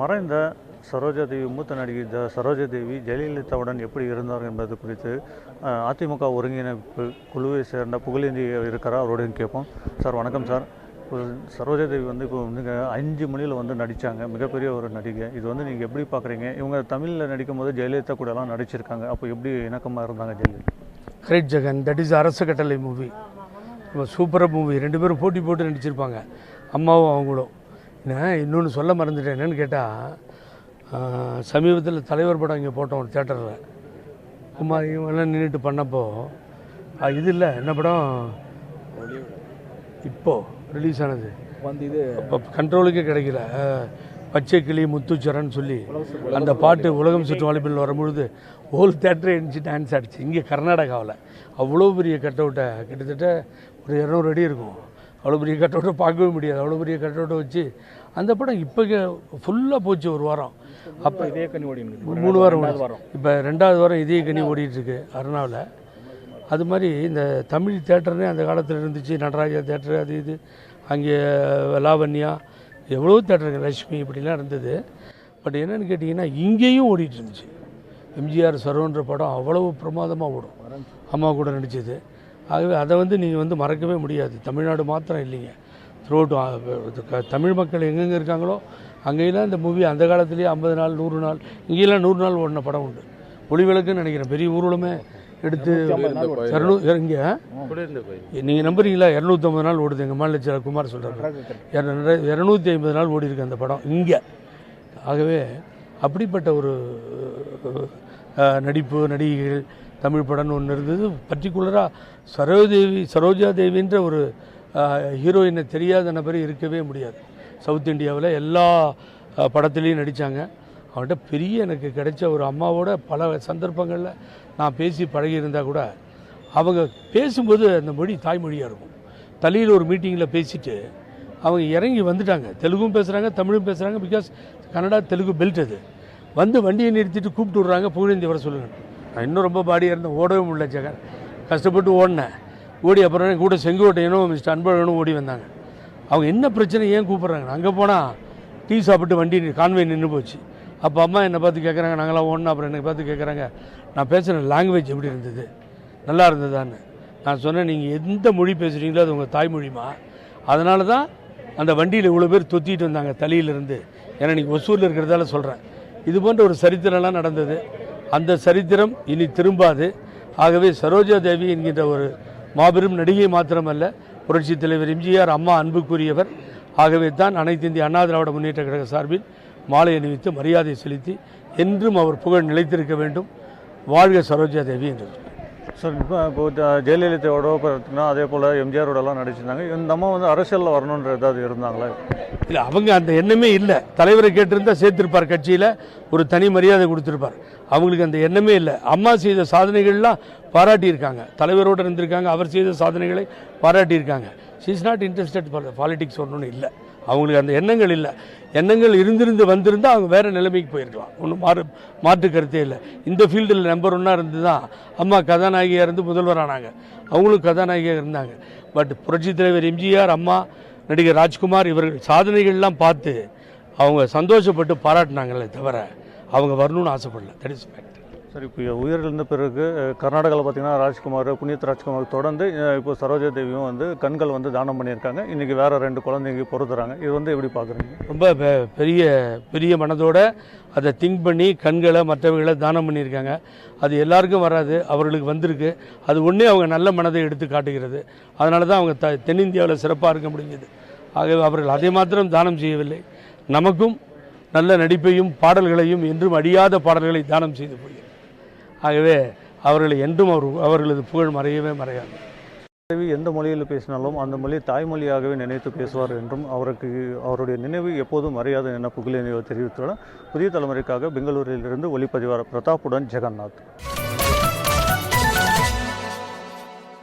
மறைந்த சரோஜாதேவி மூத்த நடிகை சரோஜாதேவி ஜெயலலிதாவுடன் எப்படி இருந்தார் என்பது குறித்து அதிமுக ஒருங்கிணைப்பு குழுவை சேர்ந்த புகழேந்தி இருக்கிறார், அவரோடையும் கேட்போம். சார் வணக்கம் சார். சரோஜாதேவி வந்து இப்போ வந்து 5 மொழியில் வந்து நடித்தாங்க, மிகப்பெரிய ஒரு நடிகை. இது வந்து நீங்கள் எப்படி பார்க்குறீங்க? இவங்க தமிழில் நடிக்கும் போது ஜெயலலிதா கூடலாம் நடிச்சிருக்காங்க, அப்போ எப்படி இணக்கமாக இருந்தாங்க Jayalalithaa? Great Jagan, that is Arasa Kattalai movie, சூப்பராக மூவி. 2 பேரும் போட்டி போட்டு நடிச்சிருப்பாங்க, அம்மாவும் அவங்களும். இன்னொன்று சொல்ல மறந்துட்டேன். என்னென்னு கேட்டால், சமீபத்தில் தலைவர் படம் இங்கே போட்டோம் ஒரு தேட்டரில். குமார் இவங்கெல்லாம் நின்றுட்டு பண்ணப்போ இது இல்லை, என்ன படம் இப்போது ரிலீஸ் ஆனது வந்து இது இப்போ கண்ட்ரோலுக்கே கிடைக்கல, பச்சை கிளி முத்துச்சரன்னு சொல்லி அந்த பாட்டு உலகம் சுற்று வாலிபில் வரும்பொழுது ஹோல் தேட்டரே இருந்துச்சு, டான்ஸ் ஆடிச்சு. இங்கே கர்நாடகாவில் அவ்வளோ பெரிய கட் அவுட்டை, கிட்டத்தட்ட ஒரு 200 அடி இருக்கும். அவ்வளோ பெரிய கட் அவுட்டை பார்க்கவே முடியாது. அவ்வளோ பெரிய கட் அவுட்டை வச்சு அந்த படம் இப்போ ஃபுல்லாக போச்சு ஒரு வாரம். அப்போ இதே கனி ஓடி 3 வாரம். இப்போ 2வது வாரம் இதே கனி ஓடிட்டுருக்கு அருணாவில். அது மாதிரி இந்த தமிழ் தேட்டர்னே அந்த காலத்தில் இருந்துச்சு. நடராஜா தேட்டரு, அது இது, அங்கே லாவண்யா, எவ்வளோ தேட்டருங்க, லட்சுமி, இப்படிலாம் இருந்தது. பட் என்னென்னு கேட்டிங்கன்னா, இங்கேயும் ஓடிட்டு இருந்துச்சு. எம்ஜிஆர் சரோன்ற படம் அவ்வளவு பிரமாதமாக ஓடும், அம்மா கூட நடித்தது. ஆகவே அதை வந்து நீங்கள் வந்து மறக்கவே முடியாது. தமிழ்நாடு மாத்திரம் இல்லைங்க, த்ரூஅவுட் தமிழ் மக்கள் எங்கெங்கே இருக்காங்களோ அங்கேயெல்லாம் இந்த மூவி அந்த காலத்துலேயே 50 நாள் 100 நாள், இங்கேயெல்லாம் 100 நாள் ஓடின படம் உண்டு. ஒளிவிளக்குன்னு நினைக்கிறேன், பெரிய ஊர்வலமே எடுத்து 200 இங்கே நீங்கள் நம்புறீங்களா? 250 நாள் ஓடுது. எங்கள் மாநில குமார் சொல்கிறாங்க 250 நாள் ஓடி இருக்கு அந்த படம் இங்கே. ஆகவே அப்படிப்பட்ட ஒரு நடிப்பு, நடிகைகள், தமிழ் படம்னு ஒன்று இருந்தது. பர்டிகுலராக சரோஜாதேவின்ற ஒரு ஹீரோயினை தெரியாத நபர் இருக்கவே முடியாது. சவுத் இந்தியாவில் எல்லா படத்துலேயும் நடித்தாங்க. அவன்கிட்ட பெரிய எனக்கு கிடைச்ச ஒரு அம்மாவோட பல சந்தர்ப்பங்களில் நான் பேசி பழகியிருந்தால் கூட அவங்க பேசும்போது அந்த மொழி தாய்மொழியாக இருக்கும். தலையில் ஒரு மீட்டிங்கில் பேசிட்டு அவங்க இறங்கி வந்துட்டாங்க. தெலுங்கும் பேசுகிறாங்க, தமிழும் பேசுகிறாங்க. Because Kannada Telugu belt. அது வந்து வண்டியை நிறுத்திட்டு கூப்பிட்டு விட்றாங்க, புகழேந்தி வர சொல்லுங்கள். நான் இன்னும் ரொம்ப பாடியாக இருந்தேன், ஓடவே முடியல ஜெகன். கஷ்டப்பட்டு ஓடினேன். ஓடி அப்புறம் கூட செங்கோட்டையனும் மிஸ்டர் அன்பழகனும் ஓடி வந்தாங்க. அவங்க என்ன பிரச்சனை, ஏன் கூப்பிட்றாங்க? அங்கே போனால் டீ சாப்பிட்டு வண்டி கான்வே நின்று போச்சு. அப்போ அம்மா என்னை பார்த்து கேட்குறாங்க, நாங்களாம் ஓடணும். அப்புறம் என்னை பார்த்து கேட்குறாங்க, நான் பேசுகிற லாங்குவேஜ் எப்படி இருந்தது, நல்லா இருந்ததான்னு. நான் சொன்னேன், நீங்கள் எந்த மொழி பேசுகிறீங்களோ அது உங்கள் தாய்மொழிமா. அதனால தான் அந்த வண்டியில் இவ்வளோ பேர் தொத்திட்டு வந்தாங்க தலையிலிருந்து. ஏன்னா நீங்கள் ஒசூரில் இருக்கிறதால சொல்கிறேன். இது போன்ற ஒரு சரித்திரம்லாம் நடந்தது. அந்த சரித்திரம் இனி திரும்பாது. ஆகவே சரோஜாதேவி என்கின்ற ஒரு மாபெரும் நடிகை மாத்திரமல்ல, புரட்சித் தலைவர் எம்ஜிஆர் அம்மா அன்புக்குரியவர். ஆகவே தான் அனைத்து இந்திய அண்ணா திராவிட முன்னேற்ற கழக சார்பில் மாலை அணிவித்து மரியாதை செலுத்தி என்றும் அவர் புகழ் நிலைத்திருக்க வேண்டும். வாழ்க சரோஜாதேவி என்றது. சார், இப்போ ஜெயலலிதாவோட பார்த்தீங்கன்னா அதே போல் எம்ஜிஆரோடலாம் நடிச்சிருந்தாங்க. இந்த அம்மா வந்து அரசியலில் வரணுன்ற ஏதாவது இருந்தாங்களா? இல்லை, அவங்க அந்த எண்ணமே இல்லை. தலைவரை கேட்டிருந்தால் சேர்த்திருப்பார், கட்சியில் ஒரு தனி மரியாதை கொடுத்துருப்பார். அவங்களுக்கு அந்த எண்ணமே இல்லை. அம்மா செய்த சாதனைகள்லாம் பாராட்டியிருக்காங்க, தலைவரோடு இருந்திருக்காங்க, அவர் செய்த சாதனைகளை பாராட்டியிருக்காங்க. She is not interested politics ஒன்றும் இல்லை. அவங்களுக்கு அந்த எண்ணங்கள் இல்லை. எண்ணங்கள் வந்திருந்தால் அவங்க வேறு நிலைமைக்கு போயிருக்கலாம். ஒன்றும் மாற்று கருத்தே இல்லை. இந்த ஃபீல்டில் நம்பர் 1 இருந்து தான் அம்மா கதாநாயகியாக இருந்து முதல்வரானாங்க. அவங்களும் கதாநாயகியாக இருந்தாங்க. பட் புரட்சித் தலைவர் எம்ஜிஆர், அம்மா, நடிகர் ராஜ்குமார் இவர்கள் சாதனைகள்லாம் பார்த்து அவங்க சந்தோஷப்பட்டு பாராட்டினாங்களே தவிர அவங்க வரணும்னு ஆசைப்படல. That is fact. சரி, இப்போ உயிரிழந்த பிறகு கர்நாடகாவில் பார்த்தீங்கன்னா ராஜ்குமார், புனித் ராஜ்குமார் தொடர்ந்து இப்போ சரோஜாதேவியும் வந்து கண்கள் வந்து தானம் பண்ணியிருக்காங்க. இன்றைக்கி வேறு 2 குழந்தைங்க பொறுத்துறாங்க. இது வந்து எப்படி பார்க்குறீங்க? ரொம்ப பெரிய மனதோடு அதை திங்க் பண்ணி கண்களை மற்றவர்களை தானம் பண்ணியிருக்காங்க. அது எல்லாருக்கும் வராது, அவர்களுக்கு வந்திருக்கு. அது ஒன்றே அவங்க நல்ல மனதை எடுத்து காட்டுகிறது. அதனால தான் அவங்க தென்னிந்தியாவில் சிறப்பாக இருக்க முடிஞ்சது. ஆகவே அவர்கள் அதை மாத்திரம் தானம் செய்யவில்லை, நமக்கும் நல்ல நடிப்பையும் பாடல்களையும் என்றும் அழியாத பாடல்களை தானம் செய்து போகிறார். ஆகவே அவர்களை என்றும் அவர்களது புகழ் மறையவே மறையாது. எந்த மொழியில் பேசினாலும் அந்த மொழி தாய்மொழியாகவே நினைத்து பேசுவார் என்றும் அவருடைய நினைவு எப்போதும் மறையாது என புகழேந்தி தெரிவித்துள்ளார். புதிய தலைமுறைக்காக பெங்களூரிலிருந்து ஒளிப்பதிவாளர் பிரதாப்புடன் ஜெகநாத்.